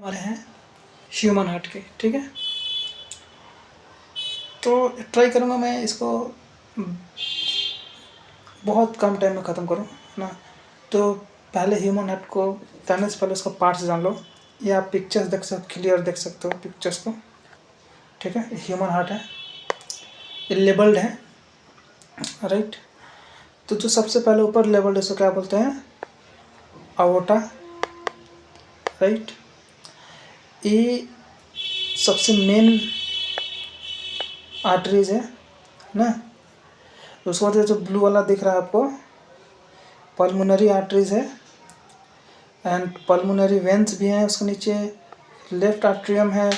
हमारे हैं human heart के, ठीक है। तो ट्राई करूँगा मैं इसको बहुत कम टाइम में ख़त्म करूँ ना। तो पहले ह्यूमन हार्ट को जानने से पहले उसका पार्ट्स जान लो। ये आप पिक्चर्स देख सकते, क्लियर देख सकते हो पिक्चर्स को, ठीक है। ह्यूमन हार्ट है, ये लेबल्ड है, राइट। तो जो सबसे पहले ऊपर लेबल्ड है उसको क्या बोलते हैं? अओर्टा, राइट। ये सबसे मेन आर्टरीज है ना। उसके बाद जो ब्लू वाला दिख रहा है आपको, पल्मोनरी आर्टरीज है एंड पल्मोनरी वेंस भी हैं उसके नीचे। लेफ्ट आर्ट्रियम है,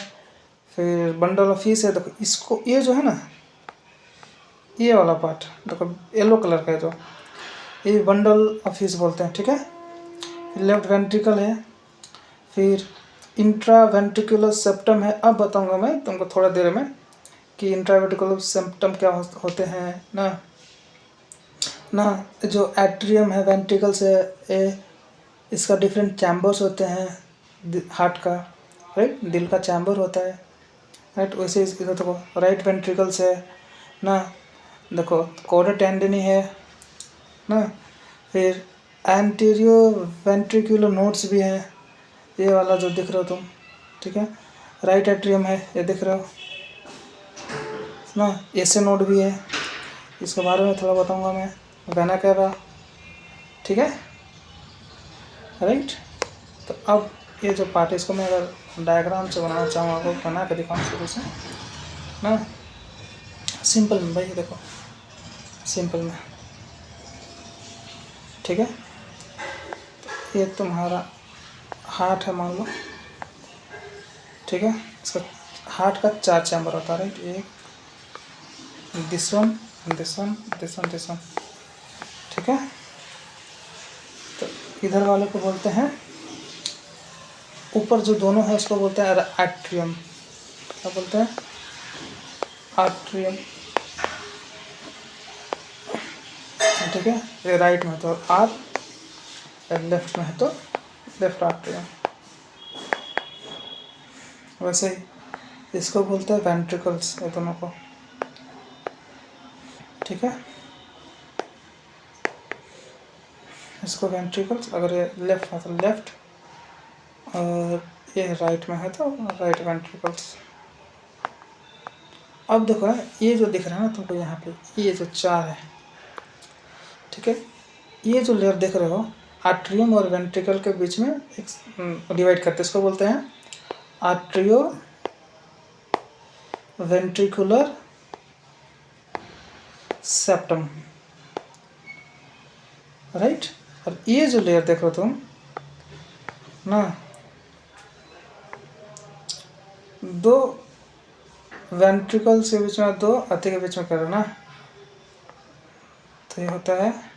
फिर बंडल ऑफ हीस है। देखो इसको, ये जो है ना, ये वाला पार्ट देखो येलो कलर का है, जो ये बंडल ऑफ हीस बोलते हैं, ठीक है। लेफ्ट वेंट्रिकल है, फिर इंट्रा वेंट्रिकुलर सेप्टम है। अब बताऊंगा मैं तुमको थोड़ा देर में कि इंट्रा वेंट्रिकुलर सेप्टम क्या होते हैं ना। जो एट्रियम है, वेंट्रिकल्स है, इसका डिफरेंट चैम्बर्स होते हैं हार्ट का, राइट। दिल का चैम्बर होता है, राइट। वैसे इधर देखो राइट वेंट्रिकल्स है ना, देखो कोडा टेंडनी है ना। फिर एंटीरियो वेंट्रिकुलर नोड्स भी है, ये वाला जो दिख रहे हो तुम, ठीक है। राइट एट्रियम है, ये दिख रहे हो ना। एसे नोड भी है, इसके बारे में थोड़ा बताऊंगा मैं। वेना कैवा, ठीक है, राइट। तो अब ये जो पार्ट है इसको मैं अगर डायग्राम से बनाना चाहूँ, आपको बना के दिखाऊँ शुरू से ना, सिंपल में भाई, देखो सिंपल में, ठीक है। ये तुम्हारा हार्ट है मान लो, ठीक है। इसका हार्ट का 4 चैम्बर होता है, राइट। एक this one, this one, this one, this one, ठीक है। तो इधर वाले को बोलते हैं, ऊपर जो दोनों है उसको बोलते हैं एट्रियम। क्या बोलते हैं? आर्ट्रियम, ठीक है। ये राइट में है तो आर, लेफ्ट में है तो लेफ्ट आर्ट्रियम। वैसे ही इसको बोलते हैं वेंट्रिकल्स, ये दोनों को, ठीक है। इसको वेंट्रिकल्स, अगर ये लेफ्ट है तो लेफ्ट, और ये राइट में है तो राइट वेंट्रिकल्स। अब देखो ना, ये जो दिख रहा है ना तुमको यहाँ पे, ये जो 4 है, ठीक है। ये जो लेयर देख रहे हो, आर्ट्रियम और वेंट्रिकल के बीच में एक डिवाइड करते हैं, इसको बोलते हैं आर्ट्रियो वेंट्रिकुलर सेप्टम, राइट। और ये जो लेयर देख रहे हो तुम ना, 2 वेंट्रिकल्स के बीच में, 2 अति के बीच में कर रहे ना, तो ये होता है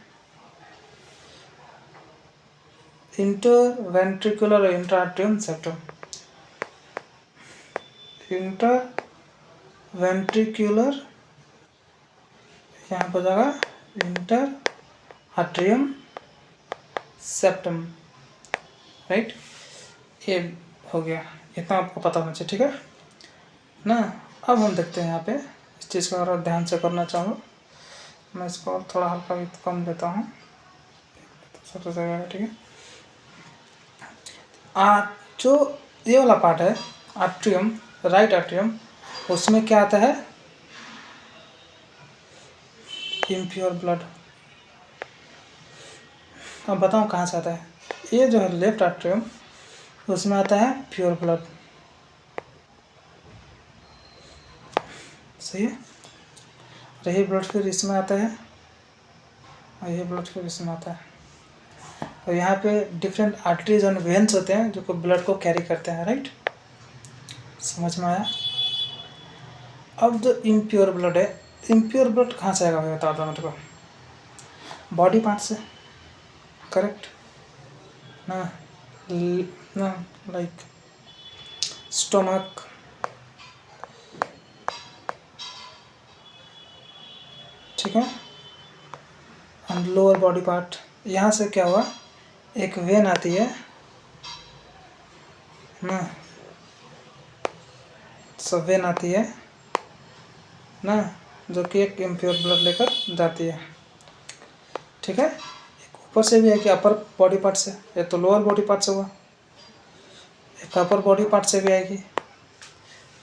इंटर वेंट्रिकुलर और inter atrium septum. Inter ventricular, यहाँ पर जाएगा इंटर आर्ट्रियम सेप्टम, राइट। ये हो गया, इतना आपको पता होना चाहिए, ठीक है ना। अब हम देखते हैं यहाँ पे इस चीज़ को अगर ध्यान से करना चाहूँ, मैं इसको थोड़ा हल्का भी कम देता हूँ, सबसे सही है, ठीक है। जो ये वाला पार्ट है आर्ट्रियम, राइट आर्ट्रियम, उसमें क्या आता है? Impure blood. अब बताऊँ कहाँ से आता है? ये जो है लेफ्ट आर्ट्रियम, उसमें आता है प्योर ब्लड, सही है। और यही ब्लड फिर इसमें आता है, और यही ब्लड फिर इसमें आता है। और यहाँ पे डिफरेंट आर्टरीज और वेन्स होते हैं जो ब्लड को कैरी करते हैं, राइट। समझ में आया? अब जो इम्प्योर ब्लड है, इम्प्योर ब्लड कहाँ से आएगा मैं बता दो मेरे को। बॉडी पार्ट से, करेक्ट ना। ना लाइक स्टोमक, ठीक है, एंड लोअर बॉडी पार्ट। यहाँ से क्या हुआ, एक वेन आती है, ना, सब वेन आती है ना, जो कि एक इम्प्योर ब्लड लेकर जाती है। ठीक है, एक ऊपर से भी है कि अपर बॉडी पार्ट से, ये तो लोअर बॉडी पार्ट से हुआ, एक अपर बॉडी पार्ट से भी आएगी।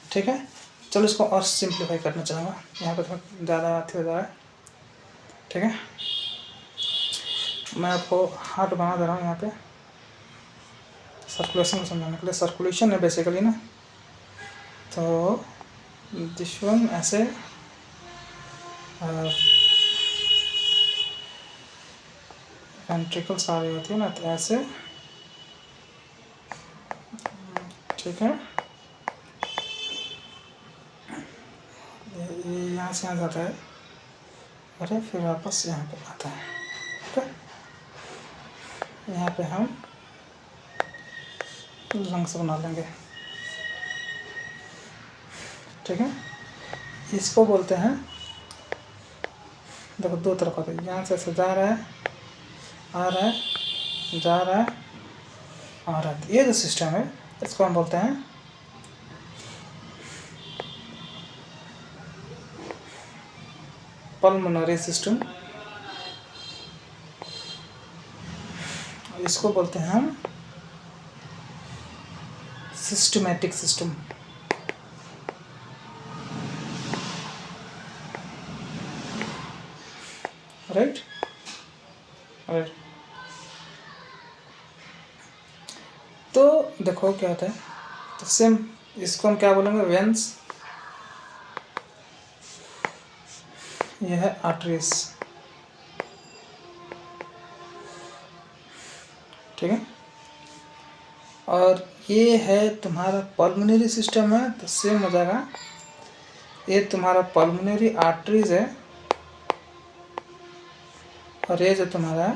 ठीक है, चलो इसको और सिंप्लीफाई करना चाहूँगा, यहाँ पे थोड़ा ज़्यादा अथी हो जा रहा है। ठीक है, मैं आपको हार्ट बना दे रहा हूँ यहाँ पे सर्कुलेशन को समझाने के लिए। सर्कुलेशन है बेसिकली ना, तो दिस वन ऐसे वेंट्रिकल्स आ रही होती है ना, तो ऐसे। ठीक है, ये यहाँ से आ जाता है, अरे फिर वापस यहाँ पे आता है। ठीक है, यहाँ पे हम लंग्स बना लेंगे। ठीक है, इसको बोलते हैं, देखो दो तरफ होता है, यहाँ से ऐसे जा रहा है, आ रहा है, जा रहा है, आ रहा है। ये जो सिस्टम है इसको हम बोलते हैं पल्मोनरी सिस्टम। इसको बोलते हैं हम सिस्टमैटिक सिस्टम। Right, right. तो देखो क्या होता है, तो सेम इसको हम क्या बोलेंगे, वेंस, यह है आर्टरीज। ठीक है, और ये है तुम्हारा पल्मोनरी सिस्टम है, तो सेम हो जाएगा, ये तुम्हारा पल्मोनरी आर्टरीज है और ये जो तुम्हारा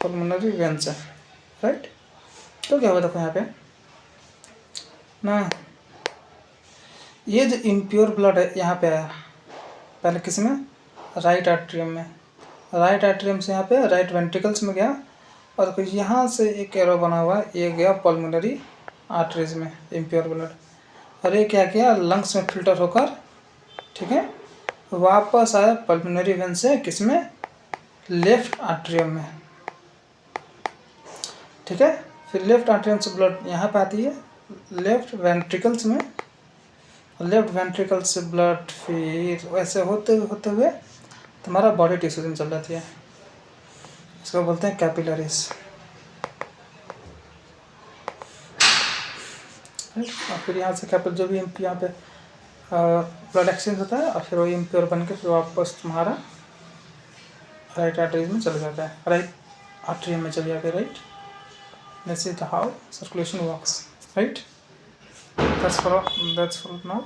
पल्मोनरी वेंस है। राइट, तो क्या हुआ देखो यहाँ पे ना, ये जो इम्प्योर ब्लड है यहाँ पे आया, पहले किस में, राइट आर्ट्रियम में, राइट आर्ट्रियम से यहाँ पे राइट वेंट्रिकल्स में गया, और फिर यहाँ से एक एरो बना हुआ है, ये गया पल्मोनरी आर्टरीज में इम्प्योर ब्लड, और ये क्या किया, लंग्स में फिल्टर होकर, ठीक है, वापस आया पल्मोनरी वेन से किस में, लेफ्ट आर्ट्रियम में। ठीक है, फिर लेफ्ट आर्ट्रियम से ब्लड यहाँ पे आती है लेफ्ट वेंट्रिकल्स में, लेफ्ट वेंट्रिकल से ब्लड फिर वैसे होते हुए तुम्हारा बॉडी टिश्यूज में चल जाती है, इसको बोलते हैं कैपिलरीज। और फिर यहाँ से कैपिल जो भी यहाँ पे ब्लड एक्सचेंज होता है, और फिर वो इम्प्योर बन के फिर वापस तुम्हारा राइट आर्टरीज में चला जाता है, राइट आर्टरियम में चले जाते हैं। Right, this is how circulation works. Right, that's for now.